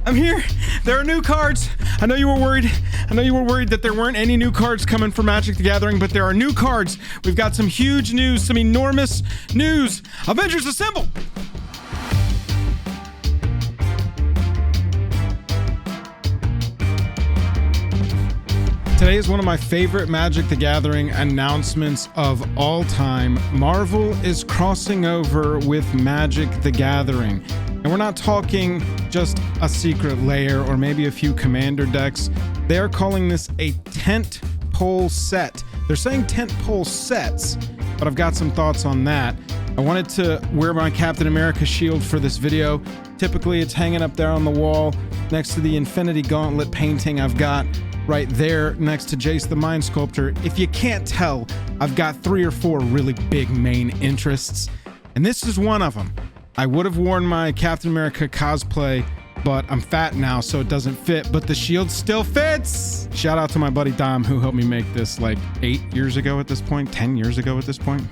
I'm here. There are new cards. I know you were worried. I know you were worried that there weren't any new cards coming for Magic the Gathering, but there are new cards. We've got some huge news, some enormous news. Avengers Assemble! Today is one of my favorite Magic the Gathering announcements of all time. Marvel is crossing over with Magic the Gathering. And we're not talking just a secret lair or maybe a few commander decks. They're calling this a tent pole set. They're saying tent pole sets, but I've got some thoughts on that. I wanted to wear my Captain America shield for this video. Typically it's hanging up there on the wall next to the Infinity Gauntlet painting I've got right there next to Jace the Mind Sculptor. If you can't tell, I've got 3 or 4 really big main interests, and this is one of them. I would have worn my Captain America cosplay, but I'm fat now, so it doesn't fit, but the shield still fits! Shout out to my buddy Dom, who helped me make this like 8 years ago at this point, 10 years ago at this point.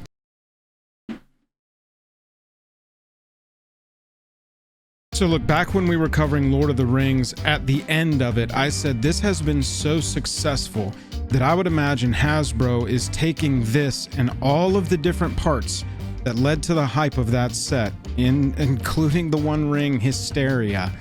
So look, back when we were covering Lord of the Rings, at the end of it, I said this has been so successful that I would imagine Hasbro is taking this and all of the different parts that led to the hype of that set, including the One Ring hysteria,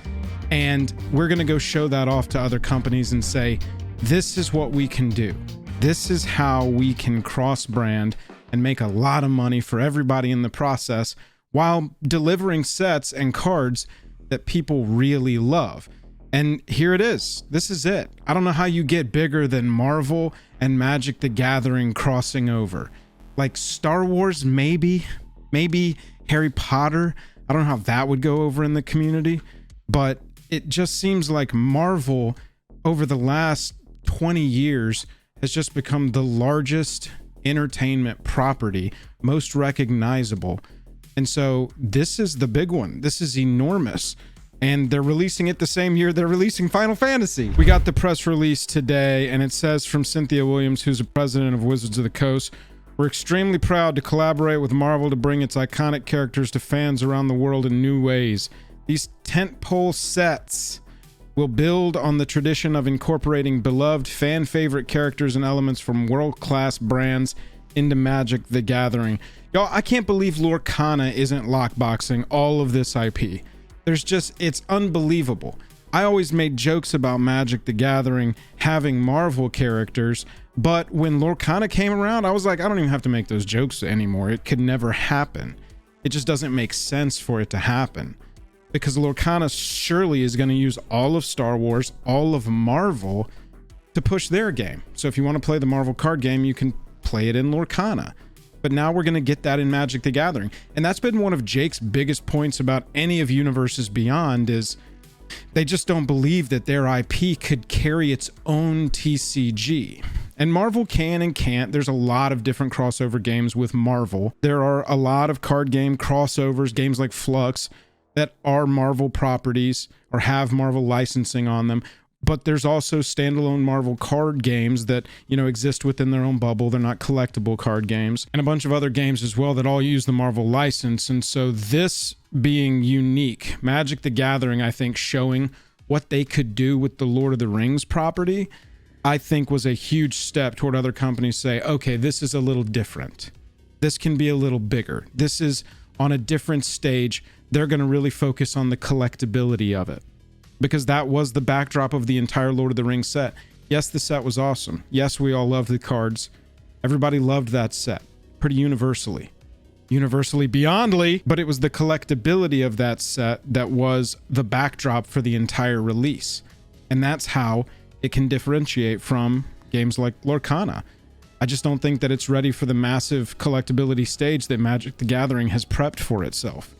and we're gonna go show that off to other companies and say, this is what we can do. This is how we can cross-brand and make a lot of money for everybody in the process while delivering sets and cards that people really love. And here it is. This is it. I don't know how you get bigger than Marvel and Magic the Gathering crossing over. Like Star Wars, maybe Harry Potter. I don't know how that would go over in the community, but it just seems like Marvel over the last 20 years has just become the largest entertainment property, most recognizable. And so this is the big one. This is enormous. And they're releasing it the same year they're releasing Final Fantasy. We got the press release today, and it says from Cynthia Williams, who's the president of Wizards of the Coast, "We're extremely proud to collaborate with Marvel to bring its iconic characters to fans around the world in new ways. These tentpole sets will build on the tradition of incorporating beloved fan favorite characters and elements from world-class brands into Magic the Gathering." Y'all, I can't believe Lorcana isn't lockboxing all of this IP. It's unbelievable. I always made jokes about Magic the Gathering having Marvel characters, but when Lorcana came around, I was like, I don't even have to make those jokes anymore. It could never happen. It just doesn't make sense for it to happen, because Lorcana surely is going to use all of Star Wars, all of Marvel to push their game. So if you want to play the Marvel card game, you can play it in Lorcana. But now we're going to get that in Magic the Gathering. And that's been one of Jake's biggest points about any of Universes Beyond, is they just don't believe that their IP could carry its own TCG. And Marvel can and can't. There's a lot of different crossover games with Marvel. There are a lot of card game crossovers, games like Flux, that are Marvel properties or have Marvel licensing on them. But there's also standalone Marvel card games that, exist within their own bubble. They're not collectible card games. And a bunch of other games as well that all use the Marvel license. And so this being unique, Magic the Gathering, I think, showing what they could do with the Lord of the Rings property, I think was a huge step toward other companies say, okay, this is a little different. This can be a little bigger. This is on a different stage. They're going to really focus on the collectability of it, because that was the backdrop of the entire Lord of the Rings set. Yes, the set was awesome. Yes, we all loved the cards. Everybody loved that set pretty universally beyondly, but it was the collectability of that set that was the backdrop for the entire release. And that's how it can differentiate from games like Lorcana. I just don't think that it's ready for the massive collectability stage that Magic the Gathering has prepped for itself.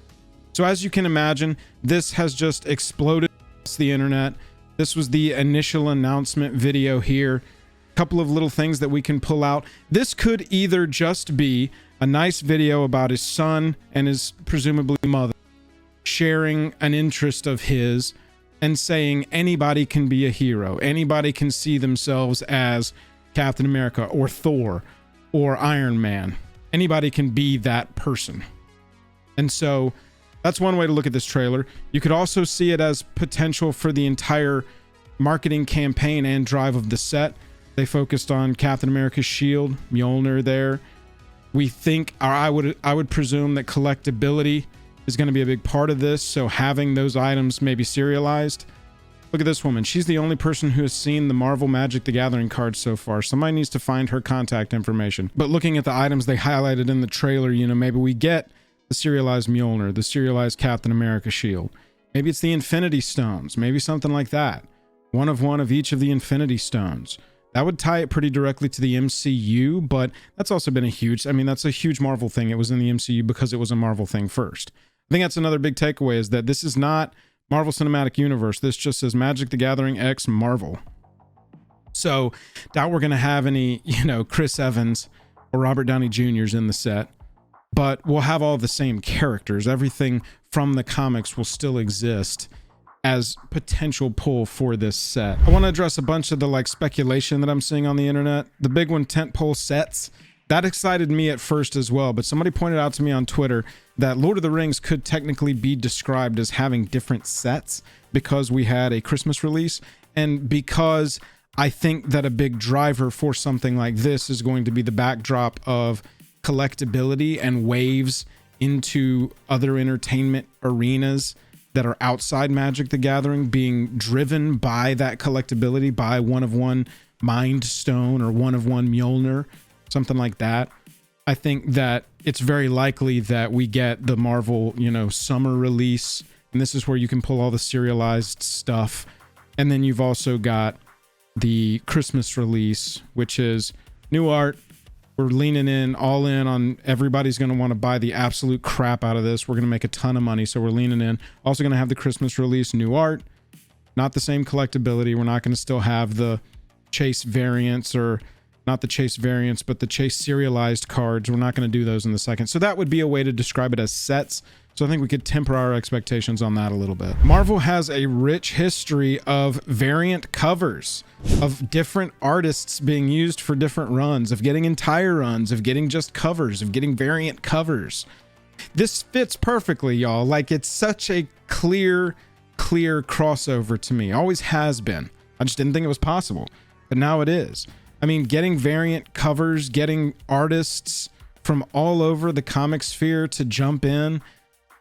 So as you can imagine, this has just exploded the internet. This was the initial announcement video here. A couple of little things that we can pull out. This could either just be a nice video about his son and his presumably mother sharing an interest of his and saying anybody can be a hero. Anybody can see themselves as Captain America or Thor or Iron Man. Anybody can be that person. And so That's one way to look at this trailer. You could also see it as potential for the entire marketing campaign and drive of the set. They focused on Captain America's shield, Mjolnir there. We think, or I would presume that collectability is going to be a big part of this, so having those items maybe serialized. Look at this woman. She's the only person who has seen the Marvel Magic the Gathering cards so far. Somebody needs to find her contact information. But looking at the items they highlighted in the trailer, you know, maybe we get the serialized Mjolnir, the serialized Captain America shield. Maybe it's the Infinity Stones, maybe something like that. One of each of the Infinity Stones. That would tie it pretty directly to the MCU, but that's also been a huge, I mean, that's a huge Marvel thing. It was in the MCU because it was a Marvel thing first. I think that's another big takeaway, is that this is not Marvel Cinematic Universe. This just says Magic the Gathering X Marvel. So doubt we're going to have any, you know, Chris Evans or Robert Downey Jr.'s in the set, but we'll have all the same characters. Everything from the comics will still exist as potential pull for this set. I want to address a bunch of the like speculation that I'm seeing on the internet. The big one, tentpole sets. That excited me at first as well, but somebody pointed out to me on Twitter that Lord of the Rings could technically be described as having different sets because we had a Christmas release, and because I think that a big driver for something like this is going to be the backdrop of collectability and waves into other entertainment arenas that are outside Magic the Gathering, being driven by that collectability, by one-of-one Mind Stone or one-of-one Mjolnir, something like that. I think that it's very likely that we get the Marvel, you know, summer release, and this is where you can pull all the serialized stuff. And then you've also got the Christmas release, which is new art. We're leaning in, all in on, everybody's going to want to buy the absolute crap out of this. We're going to make a ton of money, so we're leaning in. Also going to have the Christmas release, new art, not the same collectability. We're not going to still have the chase variants, or not the chase variants, but the chase serialized cards. We're not going to do those in the second. So that would be a way to describe it as sets. So I think we could temper our expectations on that a little bit. Marvel has a rich history of variant covers, of different artists being used for different runs, of getting entire runs, of getting just covers, of getting variant covers. This fits perfectly, y'all. Like, it's such a clear crossover to me. Always has been. I just didn't think it was possible, but now it is. I mean, getting variant covers, getting artists from all over the comic sphere to jump in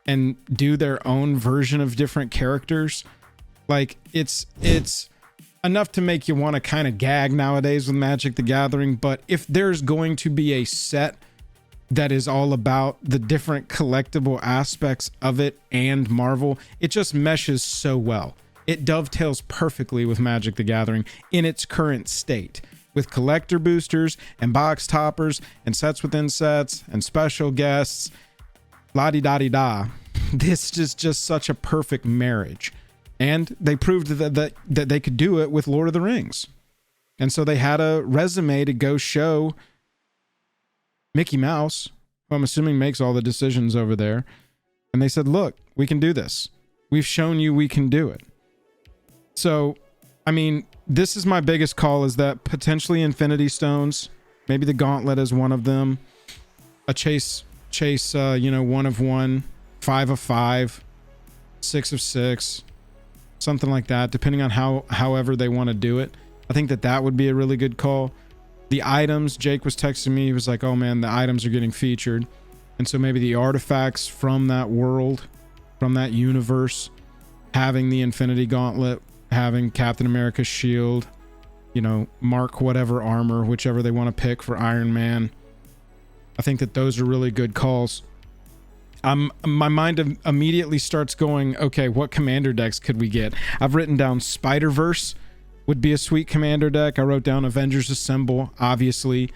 and do their own version of different characters. Like, it's enough to make you want to kind of gag nowadays with Magic the Gathering. But if there's going to be a set that is all about the different collectible aspects of it and Marvel, it just meshes so well. It dovetails perfectly with Magic the Gathering in its current state, with collector boosters and box toppers and sets within sets and special guests. La-di-da-di-da. This is just such a perfect marriage. And they proved that they could do it with Lord of the Rings. And so they had a resume to go show Mickey Mouse, who I'm assuming makes all the decisions over there. And they said, look, we can do this. We've shown you we can do it. So, I mean, this is my biggest call, is that potentially Infinity Stones, maybe the Gauntlet is one of them, a chase, you know, 1/1, 5/5, 6/6, something like that, depending on however they want to do it. I think that would be a really good call. The items, Jake was texting me, he was like, oh man, the items are getting featured. And so maybe the artifacts from that world, from that universe, having the Infinity Gauntlet, having Captain America's shield, you know, Mark whatever armor, whichever they want to pick for Iron Man. I think that those are really good calls. My mind immediately starts going, okay, what commander decks could we get? I've written down Spider-Verse would be a sweet commander deck. I wrote down Avengers Assemble, obviously.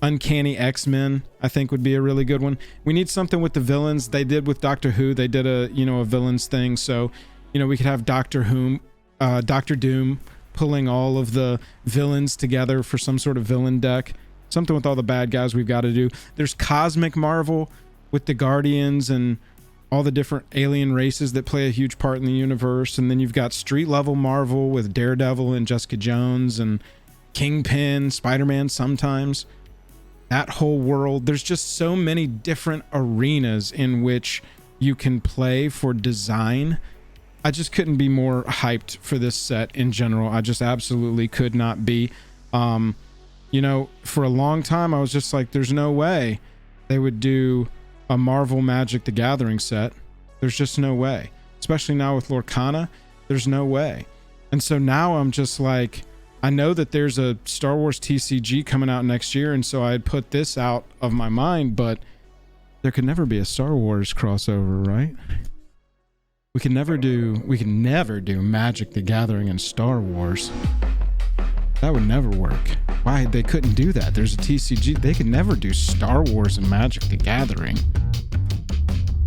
Uncanny X-Men, I think, would be a really good one. We need something with the villains. They did with Doctor Who. They did a villains thing. So, you know, we could have Doctor Doom pulling all of the villains together for some sort of villain deck. Something with all the bad guys we've got to do. There's Cosmic Marvel with the Guardians and all the different alien races that play a huge part in the universe. And then you've got street level Marvel with Daredevil and Jessica Jones and Kingpin, Spider-Man sometimes. That whole world. There's just so many different arenas in which you can play for design. I just couldn't be more hyped for this set in general. I just absolutely could not be. You know, for a long time, I was just like, there's no way they would do a Marvel Magic the Gathering set. There's just no way. Especially now with Lorcana, there's no way. And so now I'm just like, I know that there's a Star Wars TCG coming out next year, and so I had put this out of my mind, but there could never be a Star Wars crossover, right? We can never do Magic the Gathering and Star Wars. That would never work. Why? They couldn't do that. There's a TCG. They could never do Star Wars and Magic the Gathering.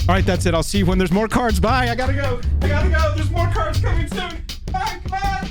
All right, that's it. I'll see you when there's more cards. Bye. I gotta go. There's more cards coming soon. Bye. Come on.